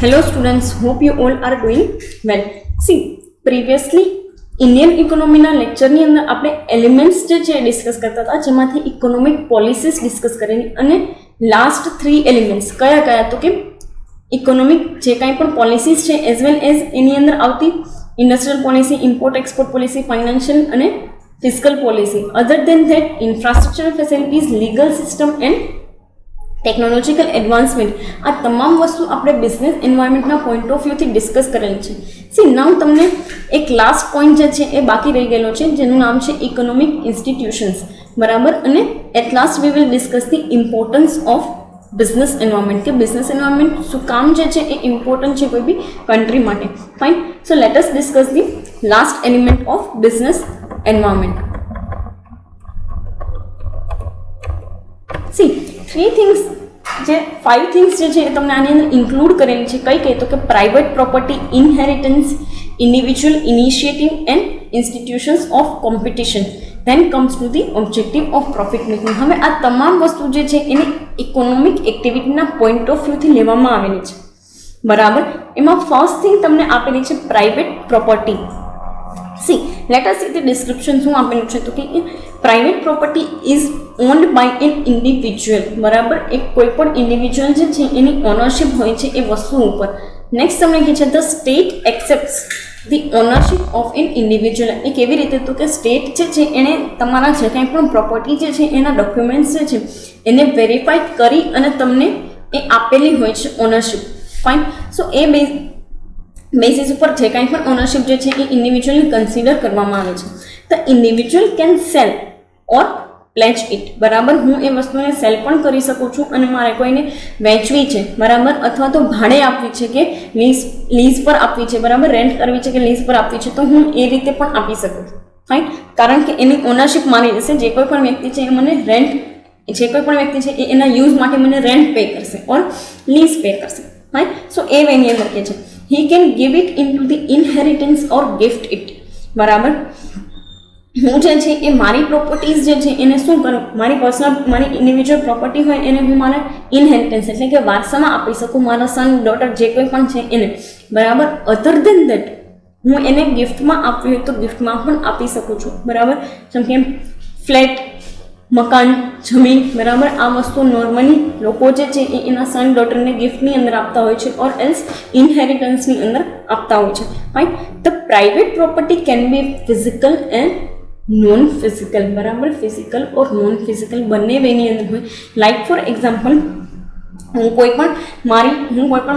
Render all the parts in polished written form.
Hello students, hope you all are doing well. See, previously Indian ઇકોનોમીના લેક્ચરની અંદર આપણે એલિમેન્ટ્સ જે છે ડિસ્કસ કરતા હતા, જેમાંથી ઇકોનોમિક પોલિસીસ ડિસ્કસ કરેલી અને લાસ્ટ 3 એલિમેન્ટ્સ કયા કયા તો કે ઇકોનોમિક જે કાંઈ પણ પોલિસીસ છે એઝ વેલ એઝ એની અંદર આવતી industrial policy, import export policy, financial અને fiscal policy. Other than that infrastructure facilities, legal system and technological advancement, આ તમામ વસ્તુ આપણે બિઝનેસ એન્વાયરમેન્ટના પોઈન્ટ ઓફ વ્યૂથી ડિસ્કસ કરેલ છે. સી નાઉ તમને એક લાસ્ટ પોઈન્ટ જે છે એ બાકી રહી ગયેલો છે, જેનું નામ છે ઇકોનોમિક ઇન્સ્ટિટ્યુશન્સ, બરાબર. અને at last we will discuss the importance of business environment, કે બિઝનેસ એન્વાયરમેન્ટ શું કામ જે છે એ ઇમ્પોર્ટન્ટ છે કોઈ બી કન્ટ્રી માટે. Fine. So let us discuss the last element of business environment. See 5 things જે છે એ તમને આની અંદર ઇન્ક્લુડ કરેલી છે. કઈ કઈ તો કે private property, inheritance, individual initiative and institutions of competition, then comes to the objective of profit making. હવે આ તમામ વસ્તુ જે છે એને ઇકોનોમિક એક્ટિવિટીના પોઈન્ટ ઓફ વ્યૂથી લેવામાં આવેલી છે, બરાબર. એમાં ફર્સ્ટ થિંગ તમને આપેલી છે private property. See let us see the description શું આપેલું છે તો કે private property is owned by an individual, બરાબર. એક કોઈ પણ ઇન્ડિવિજ્યુઅલ જે છે એની ઓનરશિપ હોય છે એ વસ્તુ ઉપર. નેક્સ્ટ તમને કહે છે the state accepts the ownership of an individual. એ કેવી રીતે તો કે સ્ટેટ જે છે એણે તમારા જે કાંઈ પણ પ્રોપર્ટી જે છે એના ડોક્યુમેન્ટ્સ જે છે એને વેરીફાઈ કરી અને તમને એ આપેલી હોય છે ઓનરશિપ. ફાઇન. સો એ બેસિસ ઉપર જે કાંઈ પણ ઓનરશિપ જે છે એ ઇન્ડિવિજ્યુઅલને કન્સિડર કરવામાં આવે છે. The individual can sell or pledge it, બરાબર. હું એ વસ્તુને સેલ પણ કરી શકું છું અને મારે કોઈને વેચવી છે, બરાબર, અથવા તો ભાડે આપવી છે કે લીઝ પર આપવી છે, બરાબર, રેન્ટ કરવી છે કે લીઝ પર આપવી છે, તો હું એ રીતે પણ આપી શકું છું. ફાઇન. કારણ કે એની ઓનરશિપ મારી જશે. જે કોઈ પણ વ્યક્તિ છે એ મને રેન્ટ, જે કોઈ પણ વ્યક્તિ છે એ એના યુઝ માટે મને રેન્ટ પે કરશે ઓર લીઝ પે કરશે. ફાઇન. સો એ વેની અંદર કહે છે he can give it into the inheritance or gift it, બરાબર. હું જે છે એ મારી પ્રોપર્ટીઝ જે છે એને શું કરું, મારી પર્સનલ, મારી ઇન્ડિવિજ્યુઅલ પ્રોપર્ટી હોય એને હું મારા ઇનહેરિટન્સ એટલે કે વારસામાં આપી શકું, મારા સન, ડોટર જે કોઈ પણ છે એને, બરાબર. અધર દેન દેટ હું એને ગિફ્ટમાં આપવી હોય તો ગિફ્ટમાં પણ આપી શકું છું, બરાબર. જેમ કે ફ્લેટ, મકાન, જમીન, બરાબર. આ વસ્તુ નોર્મલી લોકો જે છે એ એના સન, ડોટરને ગિફ્ટની અંદર આપતા હોય છે ઓર એલ્સ ઇનહેરિટન્સની અંદર આપતા હોય છે. Fine. The private property can be physical and non physical, બરાબર. ફિઝિકલ ઓર નોન ફિઝિકલ બંને વેની અંદર હોય. લાઈક ફોર એક્ઝામ્પલ, હું કોઈ પણ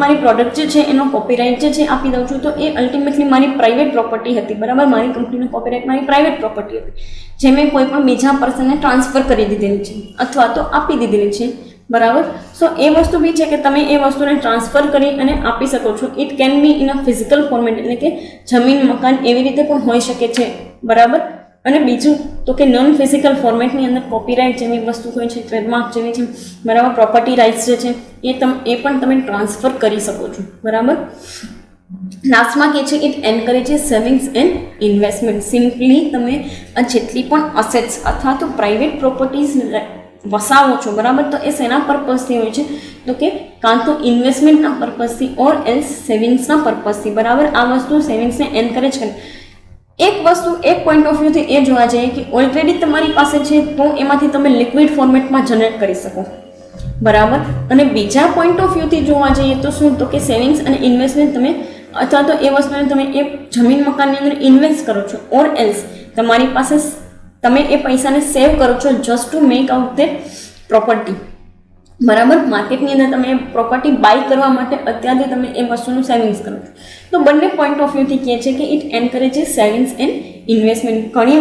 મારી પ્રોડક્ટ જે છે એનો કોપીરાઇટ જે છે આપી દઉં છું, તો એ અલ્ટિમેટલી મારી પ્રાઇવેટ પ્રોપર્ટી હતી, બરાબર. મારી કંપનીનો કોપીરાઇટ મારી પ્રાઇવેટ પ્રોપર્ટી હતી, જે મેં કોઈ પણ બીજા પર્સનને ટ્રાન્સફર કરી દીધેલી છે અથવા તો આપી દીધેલી છે, બરાબર. સો એ વસ્તુ બી છે કે તમે એ વસ્તુને ટ્રાન્સફર કરી અને આપી શકો છો. It can be in a physical format, એટલે કે જમીન, મકાન એવી રીતે પણ હોઈ શકે છે, બરાબર. અને બીજું તો કે નોન ફિઝિકલ ફોર્મેટની અંદર કોપીરાઇટ જેવી વસ્તુ હોય છે, ટ્રેડમાર્ક જેવી છે, બરાબર, પ્રોપર્ટી રાઇટ્સ જે છે એ પણ તમે ટ્રાન્સફર કરી શકો છો, બરાબર. લાસ્ટમાં કહે છે it encourages savings and investment. Simply તમે આ જેટલી પણ અસેટ્સ અથવા તો પ્રાઇવેટ પ્રોપર્ટીઝ વસાવો છો, બરાબર, તો એ શેના પર્પઝથી હોય છે તો કે કાં તો ઇન્વેસ્ટમેન્ટના પર્પઝથી ઓર એલ્સ સેવિંગ્સના પર્પઝથી, બરાબર. આ વસ્તુ સેવિંગ્સને એન્કરેજ કરે. એક વસ્તુ એક પોઈન્ટ ઓફ વ્યૂથી એ જોવા જઈએ કે ઓલરેડી તમારી પાસે છે તો એમાંથી તમે લિક્વિડ ફોર્મેટમાં જનરેટ કરી શકો, બરાબર. અને બીજા પોઈન્ટ ઓફ વ્યૂથી જોવા જઈએ તો શું તો કે સેવિંગ્સ અને ઇન્વેસ્ટમેન્ટ તમે અથવા તો એ વસ્તુને તમે એ જમીન, મકાનની અંદર ઇન્વેસ્ટ કરો છો ઓર એલ્સ તમારી પાસે તમે એ પૈસાને સેવ કરો છો just to make out that property, બરાબર. માર્કેટની અંદર તમે પ્રોપર્ટી બાય કરવા માટે અત્યારથી તમે એ વસ્તુનું સેવિંગ્સ કરો છો. તો બંને પોઈન્ટ ઓફ વ્યૂથી કહે છે કે it encourages savings and investment. ઘણી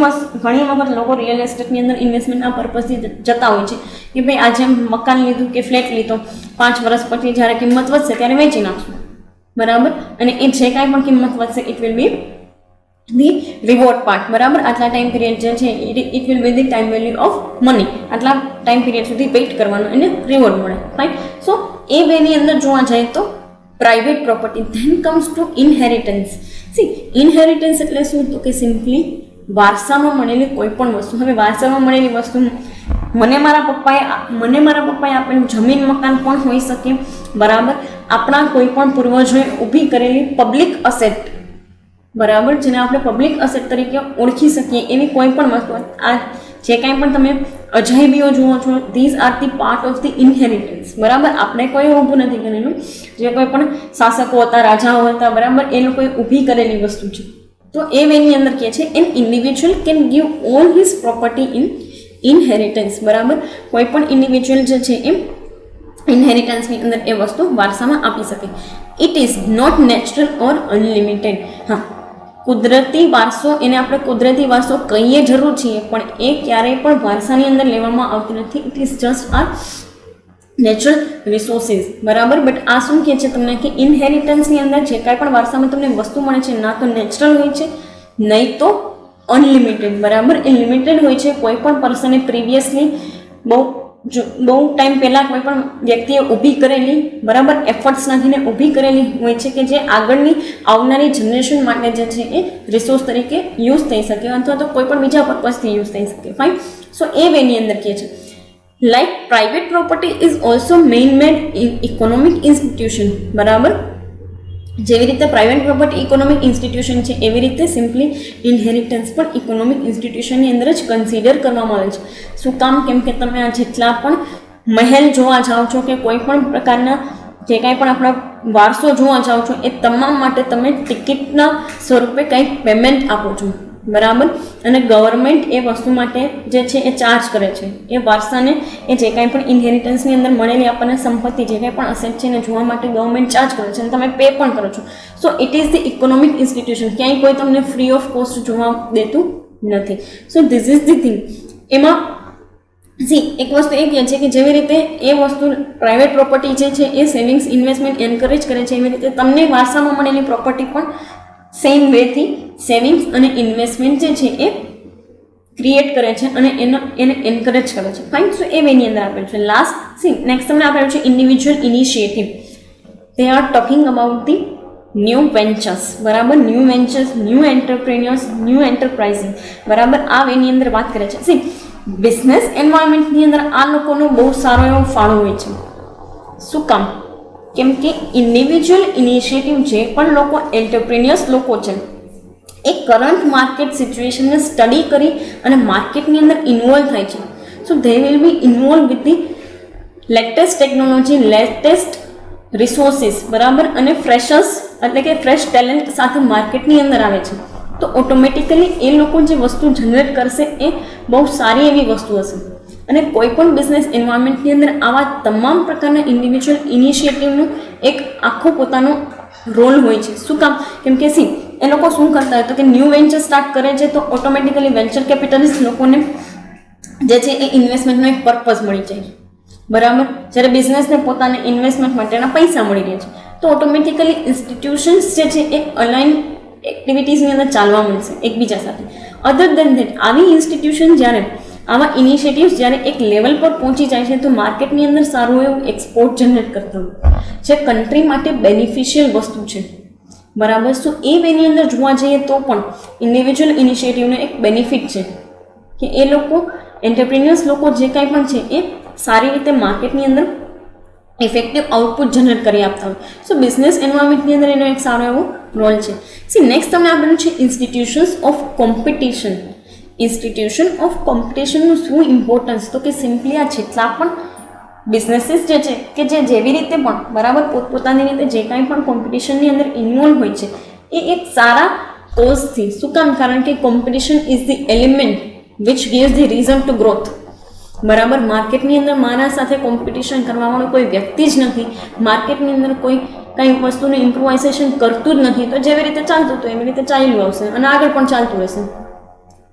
વખત લોકો રિયલ એસ્ટેટની અંદર ઇન્વેસ્ટમેન્ટના પર્પઝથી જતા હોય છે કે ભાઈ આજે મકાન લીધું કે ફ્લેટ લીધો, 5 વર્ષ પછી જ્યારે કિંમત વધશે ત્યારે વેચી નાખશું, બરાબર. અને એ જે કાંઈ પણ કિંમત વધશે it will be the reward part, બરાબર. આટલા ટાઈમ પીરિયડ જે છે it will be the time value of money. આટલા ટાઈમ પીરિયડ સુધી વેઇટ કરવાનો એને રિવોર્ડ મળે. ફાઇન. સો એ વેની અંદર જોવા જાય તો private property. Then comes to inheritance. See inheritance એટલે શું તો કે સિમ્પલી વારસામાં મળેલી કોઈ પણ વસ્તુ. હવે વારસામાં મળેલી વસ્તુ મને મારા પપ્પાએ આપેલું જમીન મકાન પણ હોઈ શકે, બરાબર, આપણા કોઈ પણ પૂર્વજોએ ઊભી કરેલી પબ્લિક અસેટ, બરાબર, જેને આપણે પબ્લિક અસેટ તરીકે ઓળખી શકીએ એવી કોઈ પણ વસ્તુ, આ જે કાંઈ પણ તમે અજાયબીઓ જુઓ છો, these are the part of the inheritance, બરાબર. આપણે કોઈ ઊભું નથી કરેલું, જે કોઈ પણ શાસકો હતા, રાજાઓ હતા, બરાબર, એ લોકોએ ઊભી કરેલી વસ્તુ છે. તો એ વેની અંદર કહે છે N individual can give all his property in inheritance, બરાબર. કોઈ પણ ઇન્ડિવિજ્યુઅલ જે છે એ ઇનહેરિટન્સની અંદર એ વસ્તુ વારસામાં આપી શકે. It is not natural or unlimited. હા, કુદરતી વારસો, એને આપણે કુદરતી વારસો કહીએ જરૂર છીએ, પણ એ ક્યારેય પણ વારસાની અંદર લેવામાં આવતી નથી. It is just are natural resources, બરાબર. બટ આ શું કહે છે તમને કે ઇનહેરિટન્સની અંદર જે કાંઈ પણ વારસામાં તમને વસ્તુ મળે છે, ના તો નેચરલ હોય છે, નહીં તો અનલિમિટેડ, બરાબર. એ લિમિટેડ હોય છે. કોઈ પણ પર્સને પ્રીવિયસલી બહુ ટાઈમ પહેલાં કોઈ પણ વ્યક્તિએ ઊભી કરેલી, બરાબર, એફર્ટ્સ નાખીને ઊભી કરેલી હોય છે કે જે આગળની આવનારી જનરેશન માટે જે છે એ રિસોર્સ તરીકે યુઝ થઈ શકે, અથવા તો કોઈ પણ બીજા પર્પઝથી યુઝ થઈ શકે. ફાઇન. સો એ વેની અંદર કહે છે like private property is also main made in economic institution, બરાબર. જેવી રીતે પ્રાઇવેટ પ્રોપર્ટી ઇકોનોમિક ઇન્સ્ટિટ્યુશન છે, એવી રીતે સિમ્પલી ઇનહેરિટન્સ પણ ઇકોનોમિક ઇન્સ્ટિટ્યુશનની અંદર જ કન્સિડર કરવામાં આવે છે. શું કામ? કેમ કે તમે આ જેટલા પણ મહેલ જોવા જાઓ છો કે કોઈ પણ પ્રકારના જે કાંઈ પણ આપણા વારસો જોવા જાઓ છો, એ તમામ માટે તમે ટિકિટના સ્વરૂપે કંઈક પેમેન્ટ આપો છો, બરાબર. અને ગવર્મેન્ટ એ વસ્તુ માટે જે છે એ ચાર્જ કરે છે. એ વારસાને, એ જે કાંઈ પણ ઇનહેરિટન્સની અંદર મળેલી આપણને સંપત્તિ, જે કાંઈ પણ અસેટ છે એને જોવા માટે ગવર્મેન્ટ ચાર્જ કરે છે અને તમે પે પણ કરો છો. So it is the economic institution. ક્યાંય કોઈ તમને ફ્રી ઓફ કોસ્ટ જોવા દેતું નથી. સો ધીસ ઇઝ ધી થિંગ. એમાં એક વસ્તુ એ કહે છે કે જેવી રીતે એ વસ્તુ પ્રાઇવેટ પ્રોપર્ટી જે છે એ સેવિંગ્સ ઇન્વેસ્ટમેન્ટ એન્કરેજ કરે છે, એવી રીતે તમને વારસામાં મળેલી પ્રોપર્ટી પણ સેમ વેથી સેવિંગ્સ અને ઇન્વેસ્ટમેન્ટ જે છે એ ક્રિએટ કરે છે અને એને એન્કરેજ કરે છે. ફાઇન. સો એ વેની અંદર આપેલું છે. લાસ્ટ નેક્સ્ટ તમને આપેલું છે individual initiative. They are talking about the new ventures, બરાબર. New ventures, new entrepreneurs, new enterprising, બરાબર. આ વેની અંદર વાત કરે છે. બિઝનેસ એન્વાયરમેન્ટની અંદર આ લોકોનો બહુ સારો એવો ફાળો હોય છે. શું કામ? કેમ કે ઇન્ડિવિજ્યુઅલ ઇનિશિયેટિવ જે પણ લોકો એન્ટરપ્રેન્યોર્સ લોકો છે, એ કરંટ માર્કેટ સિચ્યુએશનને સ્ટડી કરી અને માર્કેટની અંદર ઇન્વોલ્વ થાય છે. So they will be involve with the latest technology, latest resources, બરાબર. અને ફ્રેશર્સ એટલે કે ફ્રેશ ટેલેન્ટ સાથે માર્કેટની અંદર આવે છે. તો ઓટોમેટિકલી એ લોકો જે વસ્તુ જનરેટ કરશે એ બહુ સારી એવી વસ્તુ હશે. અને કોઈ પણ બિઝનેસ એન્વાયરમેન્ટની અંદર આવા તમામ પ્રકારના ઇન્ડિવિજ્યુઅલ ઇનિશિયેટિવનું એક આખો પોતાનો રોલ હોય છે. શું કામ? કેમ કે એ લોકો શું કરતા હોય તો કે ન્યૂ વેન્ચર સ્ટાર્ટ કરે છે, તો ઓટોમેટિકલી વેન્ચર કેપિટલિસ્ટ લોકોને જે છે એ ઇન્વેસ્ટમેન્ટનો એક પર્પઝ મળી જાય, બરાબર. જ્યારે બિઝનેસને પોતાને ઇન્વેસ્ટમેન્ટ માટેના પૈસા મળી રહે છે, તો ઓટોમેટિકલી ઇન્સ્ટિટ્યુશન્સ જે છે એ અલાઇન એક્ટિવિટીઝની અંદર ચાલવા મળશે એકબીજા સાથે. અધર દેન ધેટ આવી ઇન્સ્ટિટ્યુશન જ્યારે, આવા ઇનિશિયેટિવ્સ જ્યારે એક લેવલ પર પહોંચી જાય છે, તો માર્કેટની અંદર સારું એવું એક્સપોર્ટ જનરેટ કરતા હોય, જે કન્ટ્રી માટે બેનિફિશિયલ વસ્તુ છે, બરાબર. સો એ વેની અંદર જોવા જઈએ તો પણ ઇન્ડિવિજ્યુઅલ ઇનિશિયેટિવનો એક બેનિફિટ છે કે એ લોકો એન્ટરપ્રિન્યોર્સ લોકો જે કાંઈ પણ છે એ સારી રીતે માર્કેટની અંદર ઇફેક્ટિવ આઉટપુટ જનરેટ કરી આપતા હોય. સો બિઝનેસ એન્વાયરમેન્ટની અંદર એનો એક સારો એવો રોલ છે. નેક્સ્ટ તમને આપેલું છે institutions of competition. Institution of કોમ્પિટિશનનું શું ઇમ્પોર્ટન્સ? તો કે સિમ્પલી આ જેટલા પણ બિઝનેસીસ જે છે કે જે જેવી રીતે પણ, બરાબર, પોતપોતાની રીતે જે કાંઈ પણ કોમ્પિટિશનની અંદર ઇન્વોલ્વ હોય છે, એ એક સારા કોઝથી. શું કામ? કારણ કે competition is the element which gives the reason two growth, બરાબર. માર્કેટની અંદર મારા સાથે કોમ્પિટિશન કરવાવાળો કોઈ વ્યક્તિ જ નથી, માર્કેટની અંદર કોઈ કંઈ વસ્તુનું ઇમ્પ્રુવાઇઝેશન કરતું જ નથી, તો જેવી રીતે ચાલતું હતું એવી રીતે ચાલ્યું આવશે અને આગળ પણ ચાલતું રહેશે,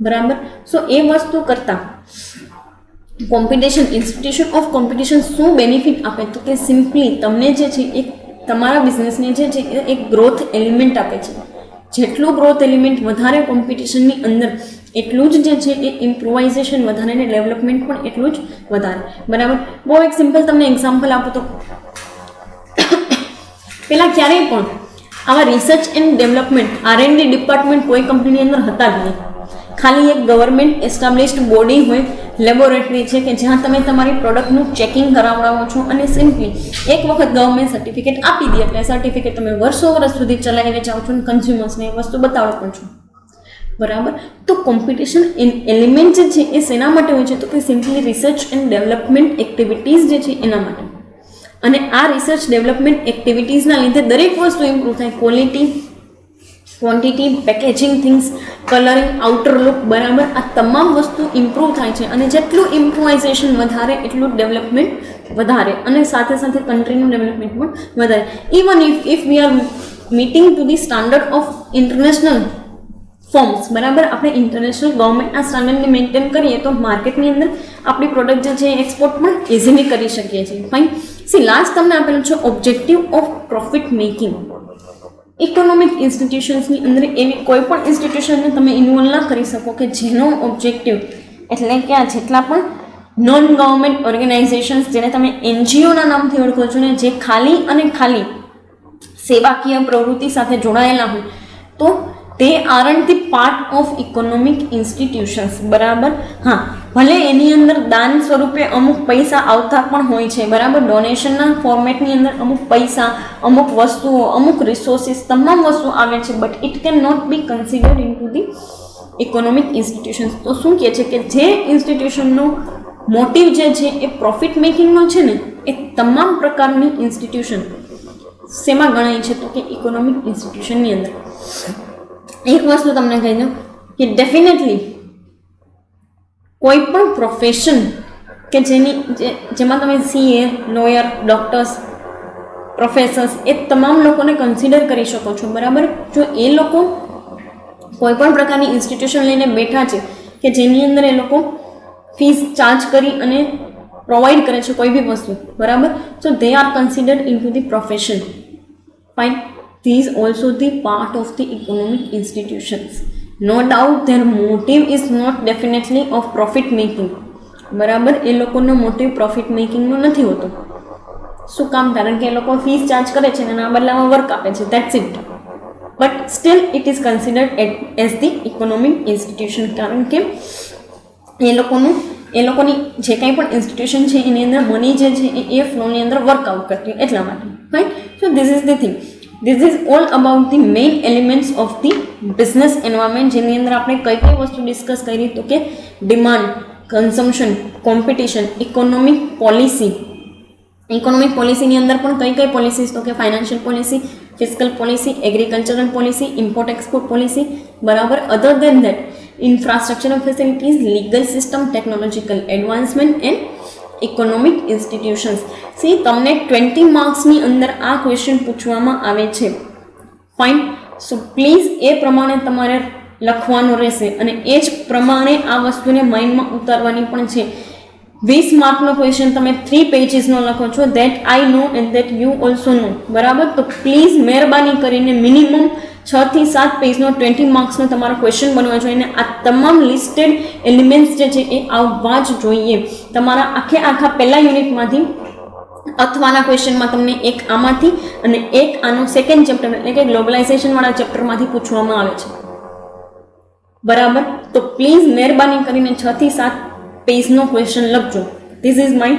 બરાબર. સો એ વસ્તુ કરતાં કોમ્પિટિશન, ઇન્સ્ટિટ્યુશન ઓફ કોમ્પિટિશન શું બેનિફિટ આપે? તો કે સિમ્પલી તમને જે છે એક તમારા બિઝનેસને જે છે એક ગ્રોથ એલિમેન્ટ આપે છે. જેટલું ગ્રોથ એલિમેન્ટ વધારે કોમ્પિટિશનની અંદર, એટલું જ જે છે એ ઇમ્પ્રુવાઇઝેશન વધારે અને ડેવલપમેન્ટ પણ એટલું જ વધારે, બરાબર. બહુ એક સિમ્પલ તમને એક્ઝામ્પલ આપું તો પહેલાં ક્યારેય પણ આવા research and development R&D department કોઈ કંપનીની અંદર હતા જ નહીં. ખાલી એક ગવર્મેન્ટ એસ્ટાબ્લિશ્ડ બોડી હોય, લેબોરેટરી છે કે જ્યાં તમે તમારી પ્રોડક્ટનું ચેકિંગ કરાવડાવો છો અને સિમ્પલી એક વખત ગવર્મેન્ટ સર્ટિફિકેટ આપી દે એટલે સર્ટિફિકેટ તમે વર્ષો વર્ષ સુધી ચલાવીને જાઓ છો અને કન્ઝ્યુમર્સને એ વસ્તુ બતાવો પણ છો, બરાબર. તો કોમ્પિટિશન એલિમેન્ટ જે છે એ શેના માટે હોય છે? તો કે simply research and development activities જે છે એના માટે. અને આ રિસર્ચ ડેવલપમેન્ટ એક્ટિવિટીઝના લીધે દરેક વસ્તુ ઇમ્પ્રૂવ થાય, quality, quantity, packaging things, colouring, outer look, બરાબર. આ તમામ વસ્તુ ઇમ્પ્રૂવ થાય છે અને જેટલું ઇમ્પ્રુવાઇઝેશન વધારે એટલું ડેવલપમેન્ટ વધારે અને સાથે સાથે કન્ટ્રીનું ડેવલપમેન્ટ પણ વધારે. Even if we are meeting to the standard of international forms, બરાબર. આપણે ઇન્ટરનેશનલ ગવર્મેન્ટના સ્ટાન્ડર્ડને મેન્ટેન કરીએ તો માર્કેટની અંદર આપણી પ્રોડક્ટ જે છે એક્સપોર્ટ પણ ઇઝીલી કરી શકીએ છીએ. ફાઇન. સી લાસ્ટ તમને આપેલું છે objective of profit making. Economic ઇન્સ્ટિટ્યુશન્સની અંદર એવી કોઈ પણ ઇન્સ્ટિટ્યુશનને તમે ઇન્વોલ્વ ના કરી શકો કે જેનો ઓબ્જેક્ટિવ એટલે કે આ જેટલા પણ નોન ગવર્મેન્ટ ઓર્ગેનાઇઝેશન્સ જેને તમે એનજીઓના નામથી ઓળખો છો ને, જે ખાલી અને ખાલી સેવાકીય પ્રવૃત્તિ સાથે જોડાયેલા હોય તો તે aren't the part of economic institutions, બરાબર. હા, ભલે એની અંદર દાન સ્વરૂપે અમુક પૈસા આવતા પણ હોય છે, બરાબર. ડોનેશનના ફોર્મેટની અંદર અમુક પૈસા, અમુક વસ્તુઓ, અમુક રિસોર્સિસ, તમામ વસ્તુ આવે છે, but it can not be considered into the economic institutions. તો શું કહે છે કે જે ઇન્સ્ટિટ્યુશનનો મોટિવ જે છે એ પ્રોફિટ મેકિંગનો છે ને, એ તમામ પ્રકારની ઇન્સ્ટિટ્યુશન શેમાં ગણાય છે? તો કે ઇકોનોમિક ઇન્સ્ટિટ્યુશનની અંદર. એક વસ્તુ તમને કહી દઉં કે ડેફિનેટલી કોઈ પણ પ્રોફેશન કે જેમાં તમે સીએ, લોયર, ડૉક્ટર્સ, પ્રોફેસર્સ એ તમામ લોકોને કન્સિડર કરી શકો છો, બરાબર. જો એ લોકો કોઈ પણ પ્રકારની ઇન્સ્ટિટ્યુશન લઈને બેઠા છે કે જેની અંદર એ લોકો ફીસ ચાર્જ કરી અને પ્રોવાઈડ કરે છે કોઈ બી વસ્તુ, બરાબર. So they are considered into the profession. Fine. These also the part of the economic institutions. No doubt their motive is not definitely of profit making, બરાબર. એ લોકોનો મોટિવ પ્રોફિટ મેકિંગનો નથી હોતો. શું કામ? કારણ કે એ લોકો ફીસ ચાર્જ કરે છે અને આ બદલામાં વર્ક આપે છે, that's it. But still it is considered as the economic institution, કારણ કે એ લોકોની જે કંઈ પણ ઇન્સ્ટિટ્યુશન છે એની અંદર મની જે છે એ ફ્લોની અંદર વર્કઆઉટ કરતી એટલા માટે. Right. So this is the thing. This is all about the main elements of the business environment, જેની અંદર આપણે કઈ કઈ વસ્તુ ડિસ્કસ કરી તો કે demand, consumption, competition, economic policy. Economic પોલિસીની અંદર પણ કઈ કઈ પોલિસીસ તો કે financial policy, fiscal policy, agricultural policy, import export policy, બરાબર. Other than that infrastructural facilities, legal system, technological advancement and economic institutions. See તમને 20 માર્ક્સની અંદર આ ક્વેશ્ચન પૂછવામાં આવે છે. ફાઇન. સો પ્લીઝ એ પ્રમાણે તમારે લખવાનું રહેશે અને એ જ પ્રમાણે આ વસ્તુને માઇન્ડમાં ઉતારવાની પણ છે. 20 માર્કનો ક્વેશ્ચન તમે 3 પેજીસનો લખો છો, that I know and that you also know, બરાબર. તો પ્લીઝ મહેરબાની કરીને મિનિમમ 6 થી 7 પેજનો 20 માર્ક્સનો તમારો ક્વેશ્ચન બનવા જોઈએ અને આ તમામ લિસ્ટેડ એલિમેન્ટ્સ જે છે એ આવવા જ જોઈએ. તમારા આખા પહેલા યુનિટમાંથી અથવાના ક્વેશ્ચનમાં તમને એક આમાંથી અને એક આનો સેકન્ડ ચેપ્ટર એટલે કે ગ્લોબલાઇઝેશનવાળા ચેપ્ટરમાંથી પૂછવામાં આવે છે, બરાબર. તો પ્લીઝ મહેરબાની કરીને 6 થી 7 પેજનો ક્વેશ્ચન લખજો. This is my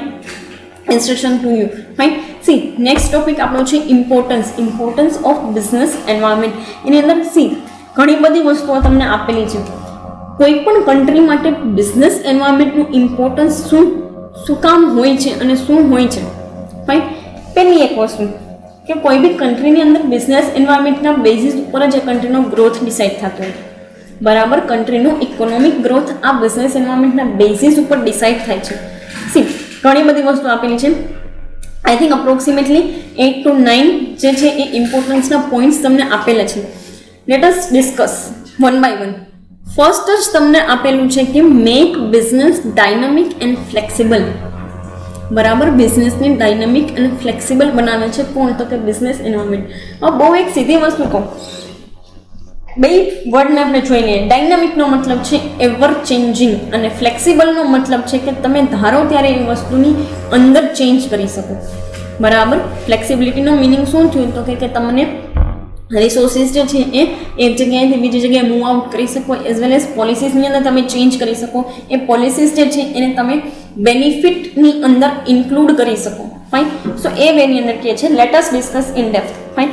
instruction to you. Fine. C next topic આપણો છે ઇમ્પોર્ટન્સ ઓફ બિઝનેસ એન્વાયરમેન્ટ. એની અંદર સી ઘણી બધી વસ્તુઓ તમને આપેલી છે. કોઈ પણ કન્ટ્રી માટે બિઝનેસ એન્વાયરમેન્ટનું ઇમ્પોર્ટન્સ શું કામ હોય છે અને શું હોય છે. ફાઇન. પહેલી એક વસ્તુ કે કોઈ બી કન્ટ્રીની અંદર બિઝનેસ એન્વાયરમેન્ટના બેઝિસ ઉપર જ એ કન્ટ્રીનો ગ્રોથ ડિસાઇડ થતો હોય, બરાબર. કન્ટ્રીનું ઇકોનોમિક ગ્રોથ આ બિઝનેસ એન્વાયરમેન્ટના બેઝિસ ઉપર ડિસાઇડ થાય છે. સી ઘણી બધી વસ્તુ આપેલી છે. આઈ થિંક અપ્રોક્સિમેટલી 8 to 9 જે છે એ ઇમ્પોર્ટન્સના પોઈન્ટ્સ તમને આપેલા છે. Let us discuss one by one. First જ તમને આપેલું છે કે make business dynamic and flexible, બરાબર. બિઝનેસને ડાયનામિક અને ફ્લેક્સિબલ બનાવે છે કોણ? તો કે બિઝનેસ એન્વાયરમેન્ટ. હવે બહુ એક સીધી વસ્તુ કહું, બે વર્ડને આપણે જોઈ લઈએ. ડાયનામિકનો મતલબ છે એવર ચેન્જિંગ અને ફ્લેક્સિબલનો મતલબ છે કે તમે ધારો ત્યારે એ વસ્તુની અંદર ચેન્જ કરી શકો, બરાબર. ફ્લેક્સિબિલિટીનો મિનિંગ શું થયું તો કે તમને રિસોર્સિસ જે છે એ એક જગ્યાએથી બીજી જગ્યાએ મૂવ આઉટ કરી શકો, એઝ વેલ એઝ પોલિસીસની અંદર તમે ચેન્જ કરી શકો. એ પોલિસીસ જે છે એને તમે બેનિફિટની અંદર ઇન્ક્લુડ કરી શકો. ફાઇન. સો એ વેની અંદર કહે છે let us discuss in depth. Fine.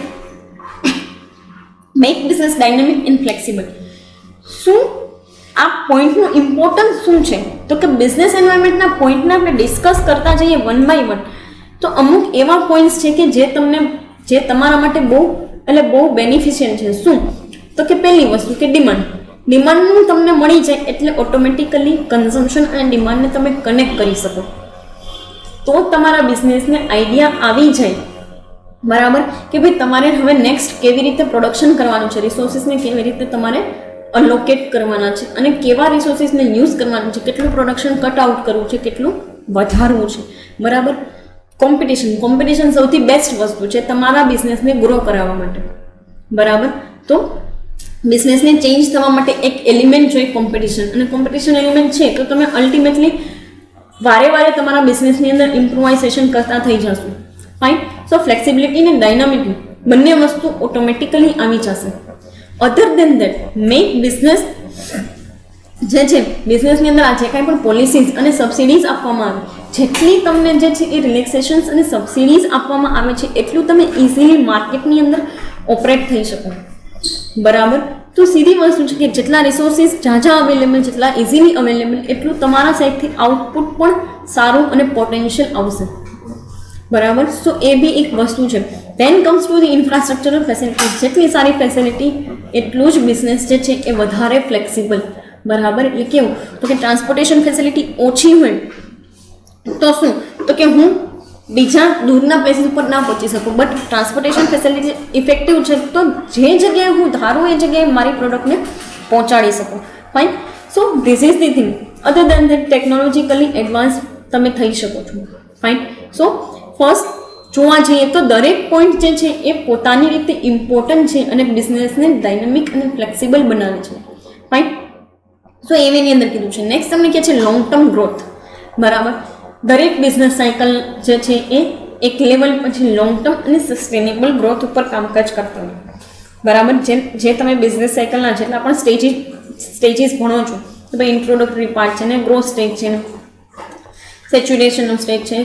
Make business dynamic and flexible. શું આ પોઈન્ટનું ઇમ્પોર્ટન્સ શું છે? તો કે બિઝનેસ એન્વાયરમેન્ટના પોઈન્ટને આપણે ડિસ્કસ કરતા જઈએ વન બાય વન, તો અમુક એવા પોઈન્ટ્સ છે કે જે તમારા માટે બહુ બેનિફિશિયલ છે. શું? તો કે પહેલી વસ્તુ કે ડિમાન્ડનું તમને મળી જાય એટલે ઓટોમેટિકલી કન્ઝમ્પશન અને ડિમાન્ડને તમે કનેક્ટ કરી શકો. તો તમારા બિઝનેસને આઈડિયા આવી જાય, બરાબર, કે ભાઈ તમારે હવે નેક્સ્ટ કેવી રીતે પ્રોડક્શન કરવાનું છે, રિસોર્સિસને કેવી રીતે તમારે અલોકેટ કરવાના છે અને કેવા રિસોર્સિસને યુઝ કરવાનું છે, કેટલું પ્રોડક્શન કટ આઉટ કરવું છે, કેટલું વધારવું છે, બરાબર. કોમ્પિટિશન સૌથી બેસ્ટ વસ્તુ છે તમારા બિઝનેસને ગ્રો કરાવવા માટે, બરાબર. તો બિઝનેસને ચેન્જ થવા માટે એક એલિમેન્ટ જોઈએ કોમ્પિટિશન, અને કોમ્પિટિશન એલિમેન્ટ છે તો તમે અલ્ટિમેટલી વારે તમારા બિઝનેસની અંદર ઇમ્પ્રુવાઇઝેશન કરતા થઈ જશો. ફાઇન. સો ફ્લેક્સિબિલિટી અને ડાયનામિટી બંને વસ્તુ ઓટોમેટિકલી આવી જશે. અધર દેન દેટ મેક બિઝનેસ જે છે બિઝનેસની અંદર આ જે કાંઈ પણ પોલિસીઝ અને સબસિડીઝ આપવામાં આવે, જેટલી તમને જે છે એ રિલેક્સેશન્સ અને સબસિડીઝ આપવામાં આવે છે એટલું તમે ઇઝીલી માર્કેટની અંદર ઓપરેટ થઈ શકો, બરાબર. તો સીધી વસ્તુ છે કે જેટલા રિસોર્સિસ ઝાઝા અવેલેબલ, જેટલા ઇઝીલી અવેલેબલ, એટલું તમારા સાઈડથી આઉટપુટ પણ સારું અને પોટેન્શિયલ આવશે, બરાબર. સો એ બી એક વસ્તુ છે. Then comes to the infrastructural facility. જેટલી સારી ફેસિલિટી એટલું જ બિઝનેસ જે છે એ વધારે ફ્લેક્સિબલ, બરાબર. એટલે કેવું? તો કે ટ્રાન્સપોર્ટેશન ફેસિલિટી ઓછી હોય તો શું? તો કે હું બીજા દૂરના પ્લેસીસ ઉપર ના પહોંચી શકું, બટ ટ્રાન્સપોર્ટેશન ફેસિલિટી ઇફેક્ટિવ છે તો જે જગ્યાએ હું ધારું એ જગ્યાએ મારી પ્રોડક્ટને પહોંચાડી શકું. Fine. So this is the thing. Other than that technologically advance તમે થઈ શકો છો. ફાઇન. સો ફર્સ્ટ જોવા જઈએ તો દરેક પોઈન્ટ જે છે એ પોતાની રીતે ઇમ્પોર્ટન્ટ છે અને બિઝનેસને ડાયનેમિક અને ફ્લેક્સિબલ બનાવે છે. ફાઇન. સો એની અંદર કીધું છે. નેક્સ્ટ તમને કહે છે લોંગ ટર્મ ગ્રોથ, બરાબર. દરેક બિઝનેસ સાયકલ જે છે એ એક લેવલ પછી લોંગ ટર્મ અને સસ્ટેનેબલ ગ્રોથ ઉપર કામકાજ કરતા હોય, બરાબર. જે તમે બિઝનેસ સાયકલના જેટલા પણ સ્ટેજીસ ભણો છો, તો ભાઈ ઇન્ટ્રોડક્ટરી પાર્ટ છે ને, ગ્રોથ સ્ટેજ છે ને, સેચ્યુરેશનનો સ્ટેજ છે,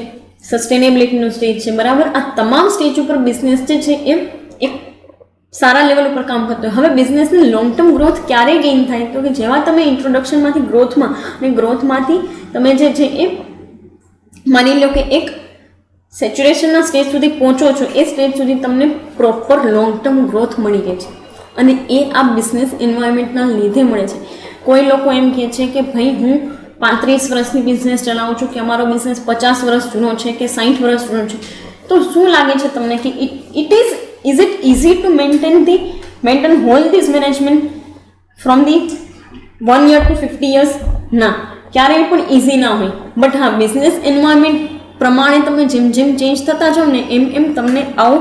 સસ્ટેનેબિલિટીનો સ્ટેજ છે, બરાબર. આ તમામ સ્ટેજ ઉપર બિઝનેસ જે છે એ એક સારા લેવલ ઉપર કામ કરતો હોય. હવે બિઝનેસની લોંગ ટર્મ ગ્રોથ ક્યારે ગેઇન થાય? તો કે જેવા તમે ઇન્ટ્રોડક્શનમાંથી ગ્રોથમાં અને ગ્રોથમાંથી તમે જે છે એ માની લો કે એક સેચ્યુરેશનના સ્ટેજ સુધી પહોંચો છો, એ સ્ટેજ સુધી તમને પ્રોપર લોંગ ટર્મ ગ્રોથ મળી ગઈ છે અને એ આ બિઝનેસ એન્વાયરમેન્ટના લીધે મળે છે. કોઈ લોકો એમ કહે છે કે ભાઈ હું 35 વર્ષની બિઝનેસ ચલાવું છું, કે અમારો બિઝનેસ 50 વર્ષ જૂનો છે કે 60 વર્ષ જૂનો છે. તો શું લાગે છે તમને કે is it easy to maintain whole this management from the 1 year to 50 years? ના, ક્યારેય પણ ઇઝી ના હોય. બટ હા, બિઝનેસ એન્વાયરમેન્ટ પ્રમાણે તમે જેમ ચેન્જ થતા જાઓ ને એમ તમને આવો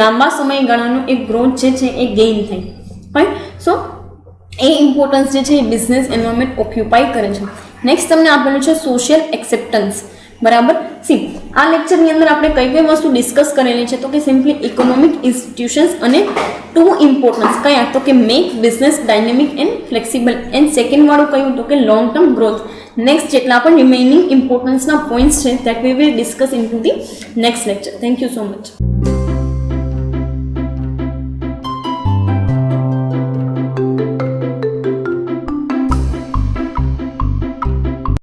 લાંબા સમયગાળાનો એક ગ્રોથ જે છે એ ગેઇન થાય. ફાઇન. સો એ ઇમ્પોર્ટન્સ જે છે એ બિઝનેસ એન્વાયરમેન્ટ ઓક્યુપાય કરે છે. નેક્સ્ટ તમને આપેલું છે સોશિયલ એક્સેપ્ટન્સ, બરાબર. આ લેક્ચરની અંદર આપણે કઈ વસ્તુ ડિસ્કસ કરેલી છે? તો કે સિમ્પલી ઇકોનોમિક ઇન્સ્ટિટ્યુશન્સ અને 2 ઇમ્પોર્ટન્સ કયા? તો કે make business dynamic and flexible, and second વાળું કયું? તો કે લોંગ ટર્મ ગ્રોથ. નેક્સ્ટ જેટલા પણ રિમેઇનિંગ ઇમ્પોર્ટન્સના પોઈન્ટ્સ છે that we will discuss into the next lecture. Thank you so much.